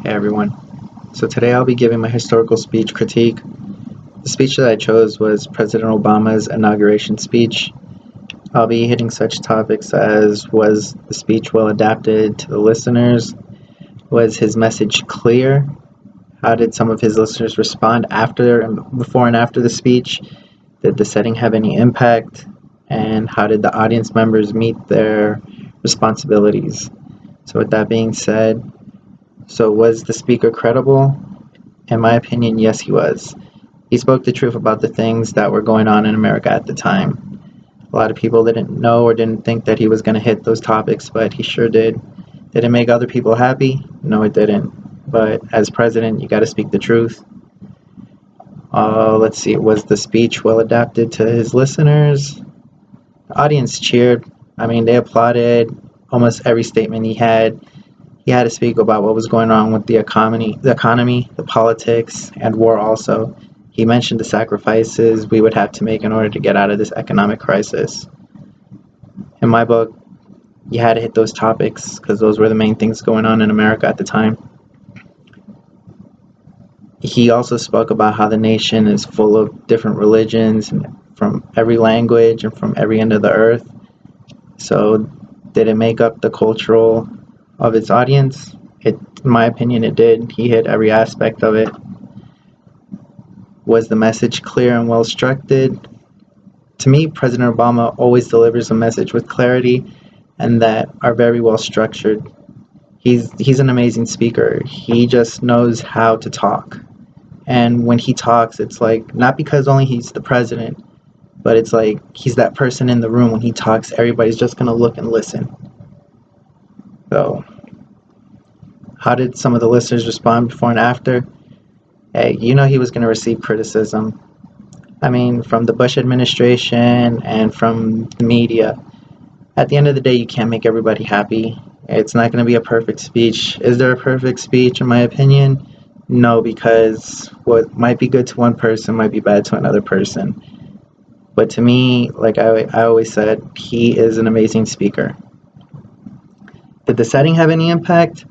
Hey everyone. So today I'll be giving my historical speech critique. The speech that I chose was President Obama's inauguration speech. I'll be hitting such topics as: was the speech well adapted to the listeners? Was his message clear? How did some of his listeners respond before and after the speech? Did the setting have any impact? And how did the audience members meet their responsibilities? So with that being said, was the speaker credible? In my opinion, yes, he was. He spoke the truth about the things that were going on in America at the time. A lot of people didn't know or didn't think that he was going to hit those topics, but he sure did. Did it make other people happy? No, it didn't. But as president, you got to speak the truth. Let's see, was the speech well adapted to his listeners? The audience cheered. I mean, they applauded almost every statement he had. He had to speak about what was going on with the economy, the politics, and war also. He mentioned the sacrifices we would have to make in order to get out of this economic crisis. In my book, you had to hit those topics because those were the main things going on in America at the time. He also spoke about how the nation is full of different religions and from every language and from every end of the earth. So did it make up the cultural of its audience? In my opinion, it did. He hit every aspect of it. Was the message clear and well structured? To me, President Obama always delivers a message with clarity and that are very well structured. He's an amazing speaker. He just knows how to talk. And when he talks, it's like, not because only he's the president, but it's like he's that person in the room. When he talks, everybody's just going to look and listen. So, how did some of the listeners respond before and after? Hey, he was going to receive criticism. I mean, from the Bush administration and from the media. At the end of the day, you can't make everybody happy. It's not going to be a perfect speech. Is there a perfect speech, in my opinion? No, because what might be good to one person might be bad to another person. But to me, like I always said, he is an amazing speaker. Did the setting have any impact?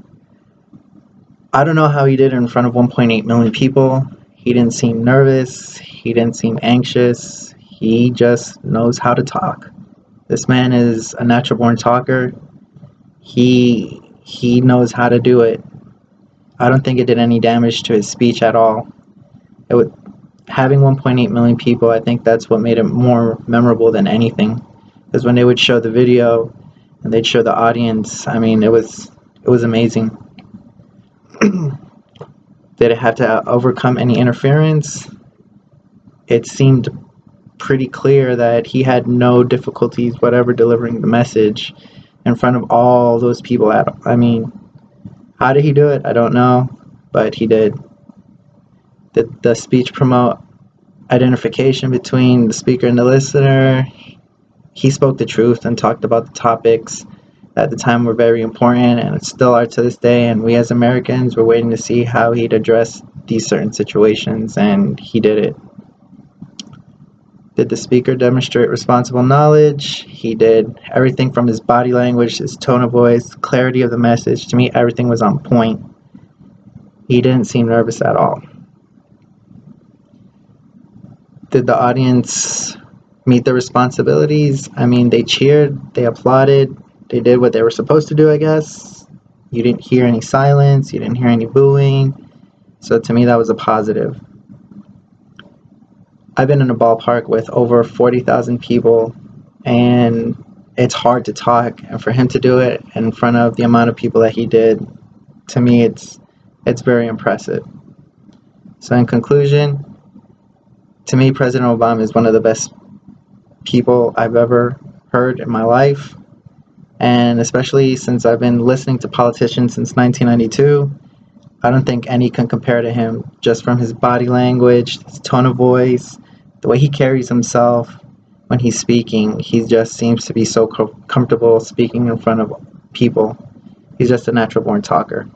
I don't know how he did it in front of 1.8 million people. He didn't seem nervous. He didn't seem anxious. He just knows how to talk. This man is a natural born talker. He knows how to do it. I don't think it did any damage to his speech at all. Having 1.8 million people, I think that's what made it more memorable than anything. Because when they would show the video and they'd show the audience, I mean, it was amazing. Did it have to overcome any interference? It seemed pretty clear that he had no difficulties whatever delivering the message in front of all those people. I mean, how did he do it? I don't know, but he did. Did the speech promote identification between the speaker and the listener? He spoke the truth and talked about the topics that at the time were very important and still are to this day, and we as Americans were waiting to see how he'd address these certain situations, and he did it. Did the speaker demonstrate responsible knowledge? He did. Everything from his body language, his tone of voice, clarity of the message, to me everything was on point. He didn't seem nervous at all. Did the audience meet their responsibilities? I mean, they cheered, they applauded, they did what they were supposed to do, I guess. You didn't hear any silence, you didn't hear any booing. So to me, that was a positive. I've been in a ballpark with over 40,000 people, and it's hard to talk. And for him to do it in front of the amount of people that he did, to me, it's very impressive. So in conclusion, to me, President Obama is one of the best people I've ever heard in my life. And especially since I've been listening to politicians since 1992, I don't think any can compare to him, just from his body language, his tone of voice, the way he carries himself when he's speaking. He just seems to be so comfortable speaking in front of people. He's just a natural born talker.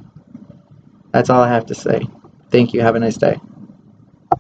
That's all I have to say. Thank you. Have a nice day.